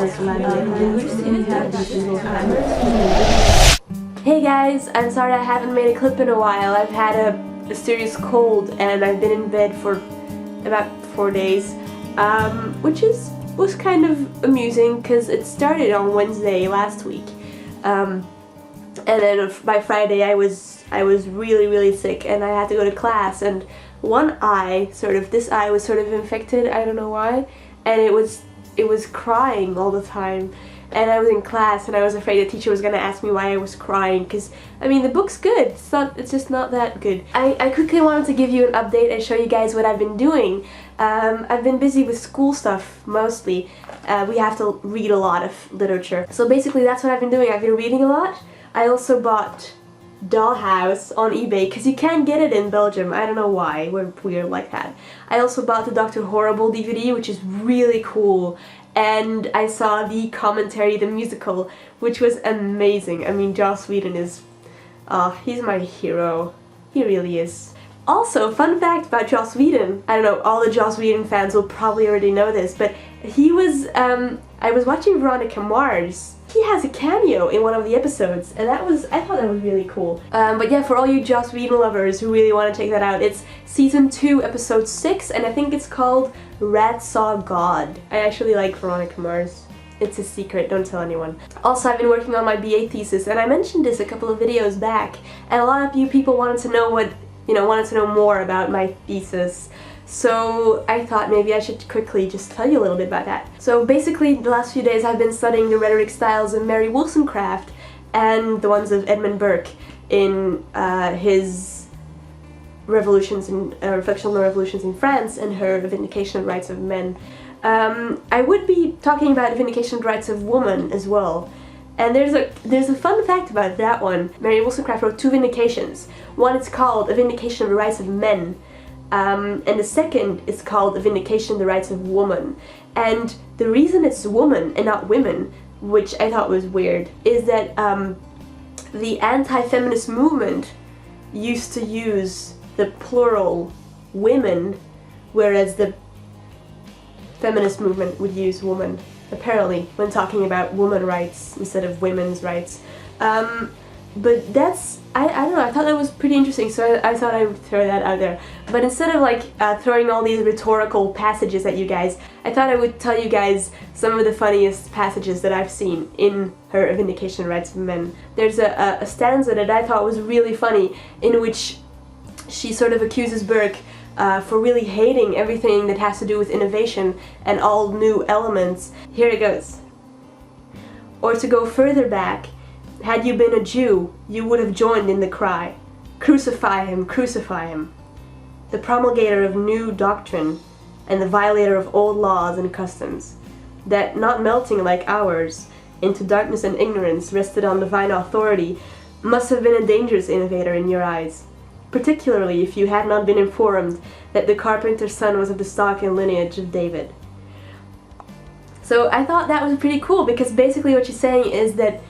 Hey guys, I'm sorry I haven't made a clip in a while. I've had a serious cold and I've been in bed for about 4 days, which was kind of amusing because it started on Wednesday last week, and then by Friday I was really sick and I had to go to class, and this eye was sort of infected, I don't know why, and it was crying all the time. And I was in class and I was afraid the teacher was going to ask me why I was crying, because, I mean, the book's good, it's just not that good. I quickly wanted to give you an update and show you guys what I've been doing. I've been busy with school stuff, mostly. We have to read a lot of literature. So basically that's what I've been doing. I've been reading a lot. I also bought Dollhouse on eBay, because you can't get it in Belgium. I don't know why, we're weird like that. I also bought the Dr. Horrible DVD, which is really cool. And I saw the commentary, the musical, which was amazing. I mean, Joss Whedon is, he's my hero. He really is. Also, fun fact about Joss Whedon, I don't know, all the Joss Whedon fans will probably already know this, but he was, I was watching Veronica Mars. He has a cameo in one of the episodes, and I thought that was really cool. But yeah, for all you Joss Whedon lovers who really want to check that out, it's season 2, episode 6, and I think it's called Rat Saw God. I actually like Veronica Mars. It's a secret, don't tell anyone. Also, I've been working on my BA thesis, and I mentioned this a couple of videos back, and a lot of you people wanted to know more about my thesis. So I thought maybe I should quickly just tell you a little bit about that. So basically, the last few days I've been studying the rhetoric styles of Mary Wollstonecraft and the ones of Edmund Burke in his revolutions and reflection on the revolutions in France and her Vindication of Rights of Men. I would be talking about Vindication of Rights of Woman as well. And there's a fun fact about that one. Mary Wollstonecraft wrote 2 vindications. One is called A Vindication of the Rights of Men. And the second is called A Vindication of the Rights of Woman. And the reason it's woman and not women, which I thought was weird, is that the anti-feminist movement used to use the plural women, whereas the feminist movement would use woman, apparently, when talking about woman rights instead of women's rights. But that's, I don't know, I thought that was pretty interesting, so I thought I would throw that out there. But instead of like throwing all these rhetorical passages at you guys, I thought I would tell you guys some of the funniest passages that I've seen in her Vindication of Rights of Men. There's a stanza that I thought was really funny, in which she sort of accuses Burke for really hating everything that has to do with innovation and all new elements. Here it goes. Or to go further back, had you been a Jew, you would have joined in the cry, "Crucify him, crucify him." The promulgator of new doctrine and the violator of old laws and customs, that not melting like ours into darkness and ignorance rested on divine authority, must have been a dangerous innovator in your eyes, particularly if you had not been informed that the carpenter's son was of the stock and lineage of David. So I thought that was pretty cool, because basically what she's saying is that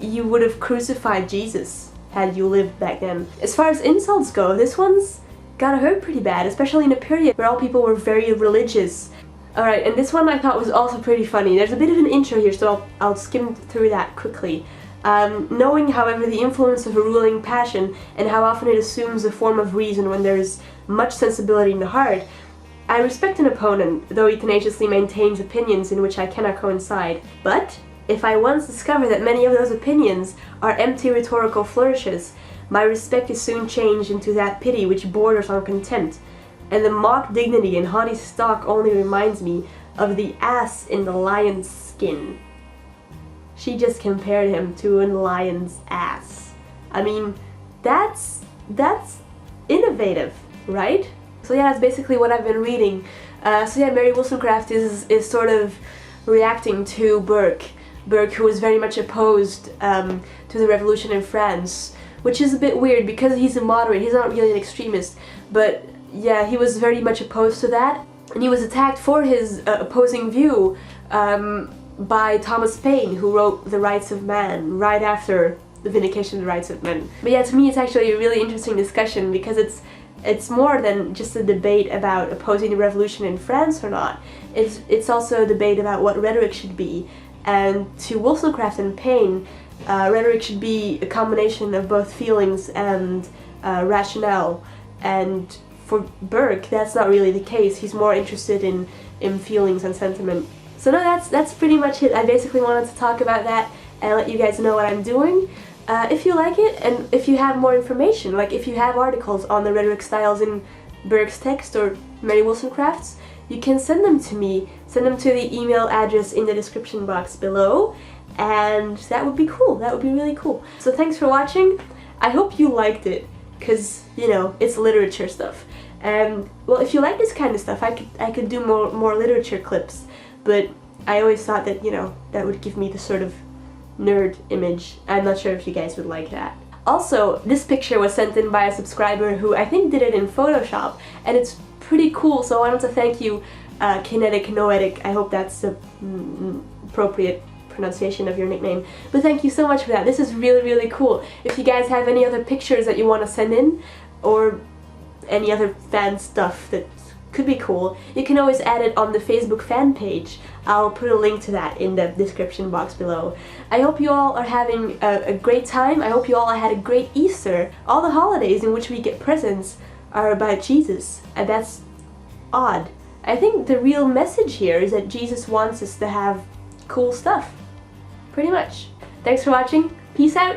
you would have crucified Jesus had you lived back then. As far as insults go, this one's gotta hurt pretty bad, especially in a period where all people were very religious. Alright, and this one I thought was also pretty funny. There's a bit of an intro here, so I'll skim through that quickly. Knowing, however, the influence of a ruling passion and how often it assumes the form of reason when there is much sensibility in the heart, I respect an opponent, though he tenaciously maintains opinions in which I cannot coincide. But if I once discover that many of those opinions are empty rhetorical flourishes, my respect is soon changed into that pity which borders on contempt, and the mock dignity and haughty stalk only reminds me of the ass in the lion's skin. She just compared him to a lion's ass. I mean, that's innovative, right? So yeah, that's basically what I've been reading. So yeah, Mary Wollstonecraft is sort of reacting to Burke, who was very much opposed to the revolution in France, which is a bit weird because he's a moderate, he's not really an extremist, but yeah, he was very much opposed to that, and he was attacked for his opposing view by Thomas Paine, who wrote The Rights of Man right after the Vindication of the Rights of Men. But yeah, to me it's actually a really interesting discussion, because it's more than just a debate about opposing the revolution in France or not. It's also a debate about what rhetoric should be, And to Wollstonecraft and Paine, rhetoric should be a combination of both feelings and rationale. And for Burke, that's not really the case. He's more interested in feelings and sentiment. So no, that's pretty much it. I basically wanted to talk about that and let you guys know what I'm doing. If you like it, and if you have more information, like if you have articles on the rhetoric styles in Burke's text or Mary Wollstonecraft's, you can send them to me. Send them to the email address in the description box below, and that would be cool. That would be really cool. So thanks for watching. I hope you liked it, because, you know, it's literature stuff. And, well, if you like this kind of stuff, I could do more literature clips, but I always thought that, you know, that would give me the sort of nerd image. I'm not sure if you guys would like that. Also, this picture was sent in by a subscriber who I think did it in Photoshop, and it's pretty cool, so I want to thank you, kineticnoetic. I hope that's the appropriate pronunciation of your nickname. But thank you so much for that. This is really, really cool. If you guys have any other pictures that you want to send in, or any other fan stuff that could be cool, you can always add it on the Facebook fan page. I'll put a link to that in the description box below. I hope you all are having a great time. I hope you all had a great Easter. All the holidays in which we get presents are about Jesus, and that's odd. I think the real message here is that Jesus wants us to have cool stuff. Pretty much. Thanks for watching. Peace out.